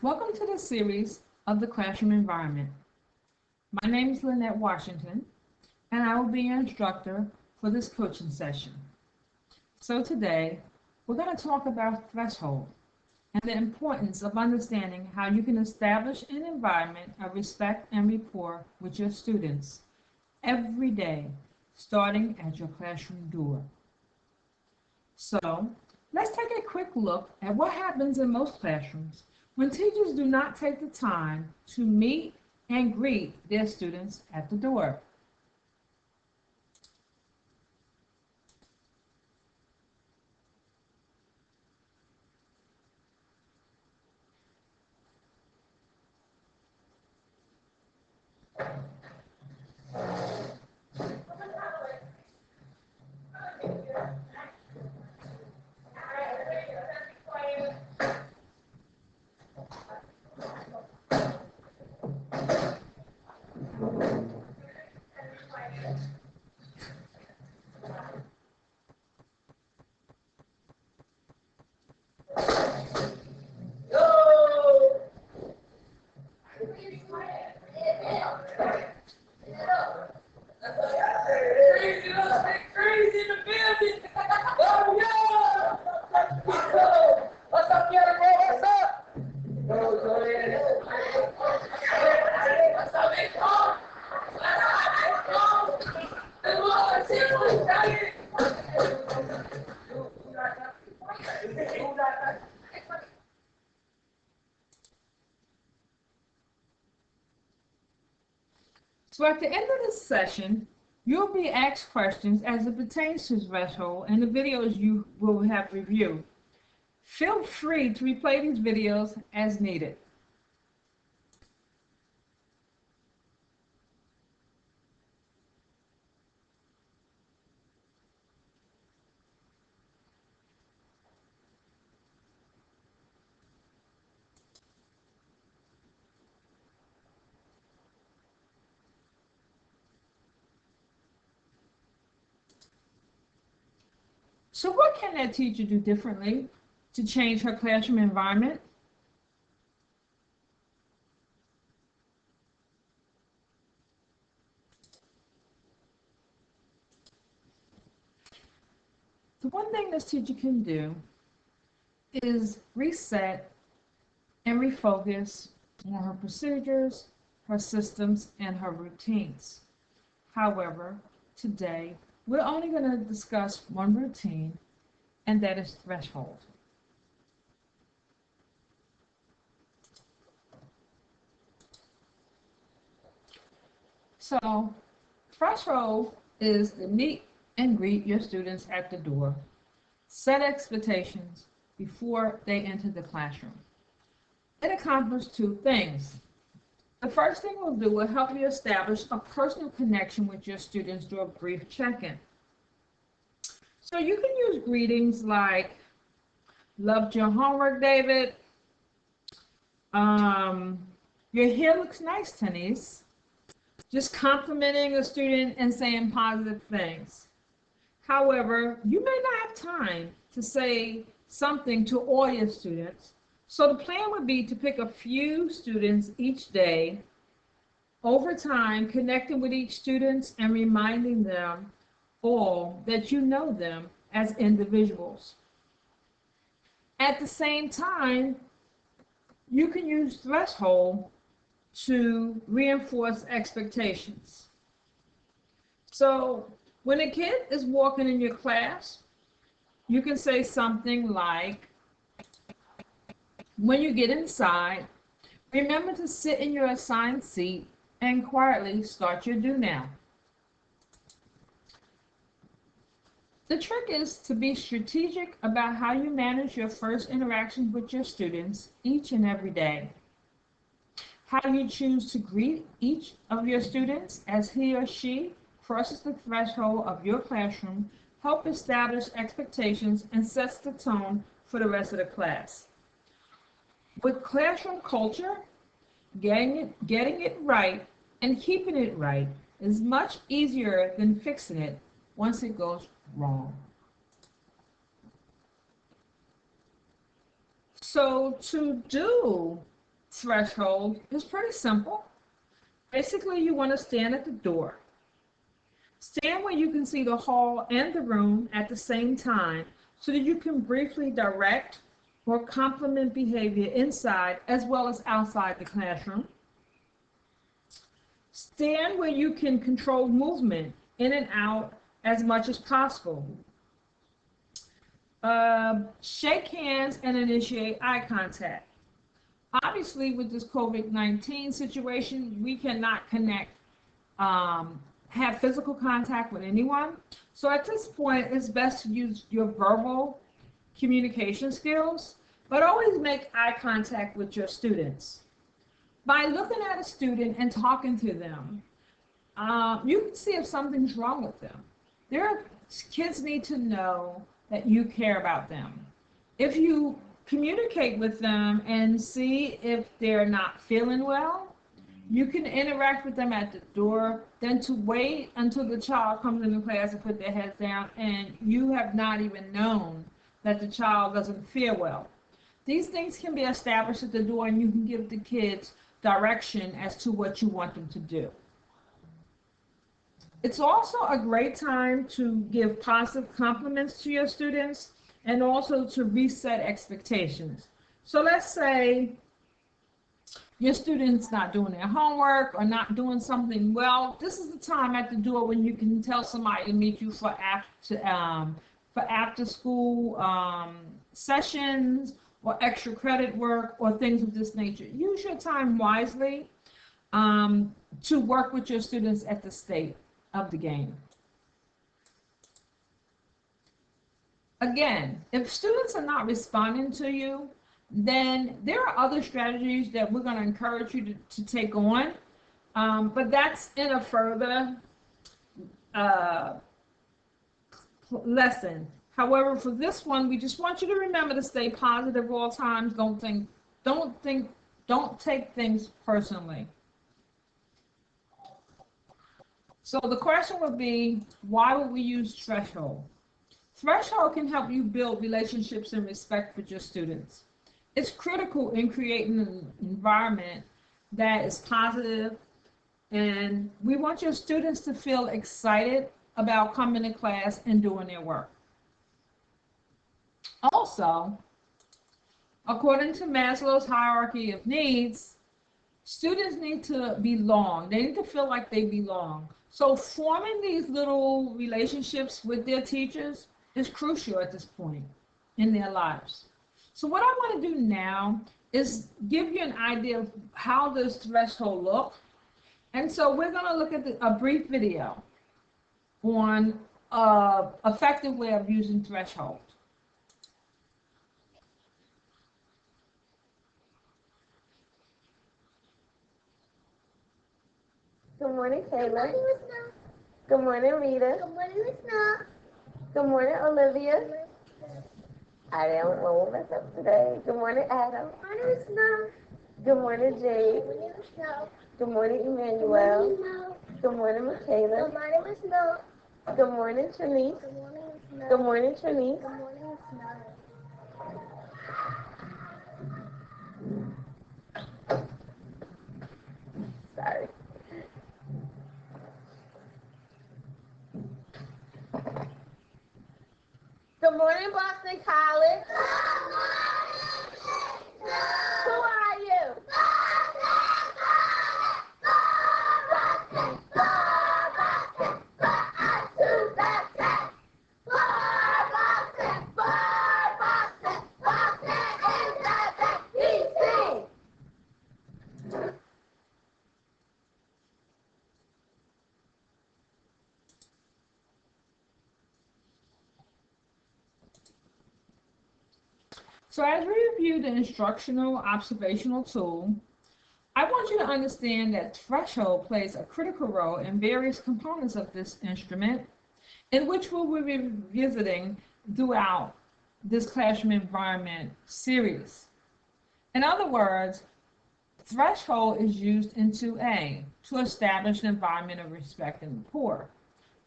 Welcome to the series of the classroom environment. My name is Lynette Washington, and I will be your instructor for this coaching session. So today, we're going to talk about threshold and the importance of understanding how you can establish an environment of respect and rapport with your students every day, starting at your classroom door. So, let's take a quick look at what happens in most classrooms when teachers do not take the time to meet and greet their students at the door. So at the end of this session, you'll be asked questions as it pertains to threshold and the videos you will have reviewed. Feel free to replay these videos as needed. So what can that teacher do differently to change her classroom environment? The one thing this teacher can do is reset and refocus on her procedures, her systems, and her routines. However, today we're only going to discuss one routine, and that is threshold. So, threshold is to meet and greet your students at the door. Set expectations before they enter the classroom. It accomplishes two things. The first thing we'll do will help you establish a personal connection with your students through a brief check-in. So you can use greetings like, "Loved your homework, David." "Your hair looks nice, Tenise." Just complimenting a student and saying positive things. However, you may not have time to say something to all your students. So the plan would be to pick a few students each day, over time, connecting with each student and reminding them all that you know them as individuals. At the same time, you can use threshold to reinforce expectations. So when a kid is walking in your class, you can say something like, "When you get inside, remember to sit in your assigned seat and quietly start your do now." The trick is to be strategic about how you manage your first interactions with your students each and every day. How you choose to greet each of your students as he or she crosses the threshold of your classroom help establish expectations and sets the tone for the rest of the class. With classroom culture, getting it right and keeping it right is much easier than fixing it once it goes wrong. So to do threshold is pretty simple. Basically, you want to stand at the door. Stand where you can see the hall and the room at the same time so that you can briefly direct or complement behavior inside as well as outside the classroom. Stand where you can control movement in and out as much as possible. Shake hands and initiate eye contact. Obviously, with this COVID-19 situation, we cannot connect, have physical contact with anyone. So at this point, it's best to use your verbal communication skills, but always make eye contact with your students. By looking at a student and talking to them, you can see if something's wrong with them. Kids need to know that you care about them. If you communicate with them and see if they're not feeling well, you can interact with them at the door, then to wait until the child comes into class and put their heads down and you have not even known that the child doesn't feel well. These things can be established at the door and you can give the kids direction as to what you want them to do. It's also a great time to give positive compliments to your students and also to reset expectations. So let's say your student's not doing their homework or not doing something well. This is the time at the door when you can tell somebody to meet you for after school sessions or extra credit work or things of this nature. Use your time wisely to work with your students at the state of the game. Again, if students are not responding to you, then there are other strategies that we're going to encourage you to take on, but that's in a further lesson. However, for this one, we just want you to remember to stay positive at all times. Don't take things personally. So the question would be, why would we use threshold? Threshold can help you build relationships and respect with your students. It's critical in creating an environment that is positive, and we want your students to feel excited about coming to class and doing their work. Also, according to Maslow's hierarchy of needs, students need to belong. They need to feel like they belong. So forming these little relationships with their teachers is crucial at this point in their lives. So what I want to do now is give you an idea of how this threshold looks. And so we're going to look at a brief video on an effective way of using threshold. Good morning, Kayla. Good morning, Rita. Good morning, Listener. Good morning, Olivia. I won't mess up today. Good morning, Adam. Good morning, Listener. Good morning, Jade. Good morning, Listener. Good morning, Good Emmanuel. morning, Listener. Good morning, Good Michaela. morning, Listener. Good morning, Trinice. Good morning, Listener. Good morning, Trinice. Good morning, Listener. Sorry. Good morning, Boston College. Who are you? So as we review the instructional observational tool, I want you to understand that threshold plays a critical role in various components of this instrument, in which we'll be revisiting throughout this classroom environment series. In other words, threshold is used in 2A to establish an environment of respect and rapport.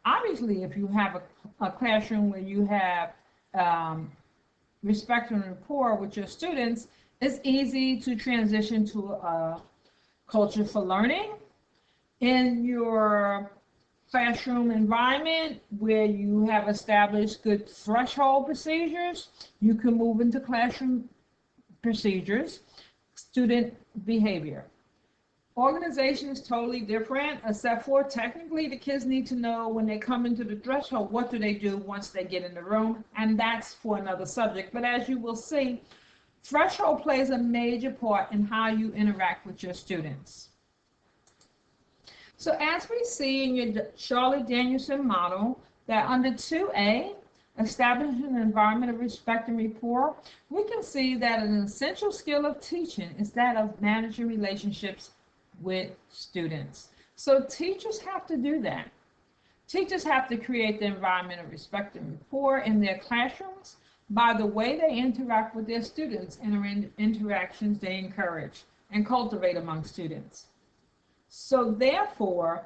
Obviously, if you have a classroom where you have respect and rapport with your students, It's easy to transition to a culture for learning in your classroom environment where you have established good threshold procedures. You can move into classroom procedures, student behavior. Organization is totally different, except for technically the kids need to know when they come into the threshold, what do they do once they get in the room, and that's for another subject. But as you will see, threshold plays a major part in how you interact with your students. So as we see in your Charlotte Danielson model, that under 2A, establishing an environment of respect and rapport, we can see that an essential skill of teaching is that of managing relationships with students. So teachers have to do that. Teachers have to create the environment of respect and rapport in their classrooms by the way they interact with their students and interactions they encourage and cultivate among students. So therefore,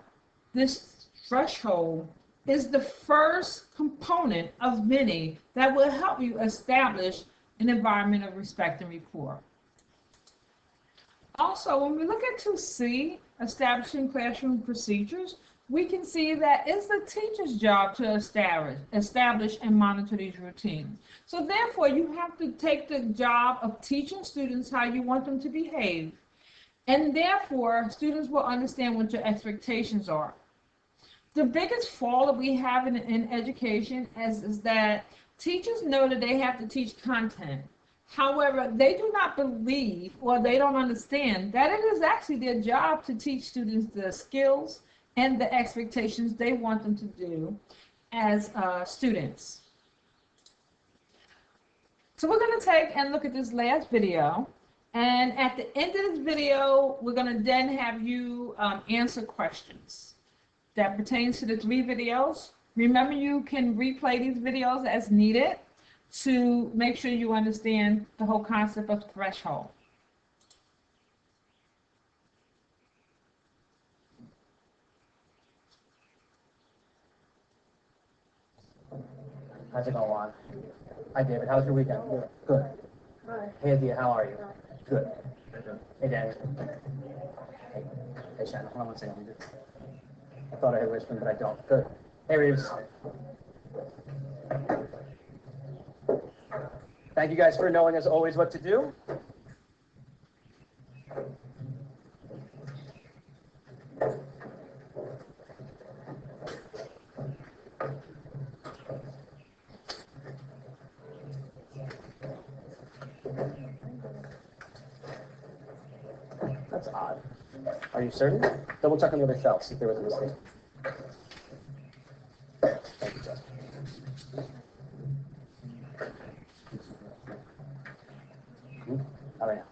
this threshold is the first component of many that will help you establish an environment of respect and rapport. Also, when we look at 2C, establishing classroom procedures, we can see that it's the teacher's job to establish and monitor these routines. So therefore, you have to take the job of teaching students how you want them to behave. And therefore, students will understand what your expectations are. The biggest flaw that we have in education is that teachers know that they have to teach content. However, they do not believe or they don't understand that it is actually their job to teach students the skills and the expectations they want them to do as students. So we're going to take and look at this last video. And at the end of this video, we're going to then have you answer questions that pertains to the 3 videos. Remember, you can replay these videos as needed to make sure you understand the whole concept of threshold. How's it going on? Hi, David. How's your weekend? Good. Hey, Adia. How are you? Good. Hey, Danny. Hey, Shannon. Hold on one second. I thought I heard whispering, but I don't. Good. Hey, Reeves. Thank you guys for knowing, as always, what to do. That's odd. Are you certain? Double check on the other shelf, see if there was a mistake. Thank you, Justin. All right.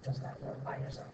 Just that by yourself.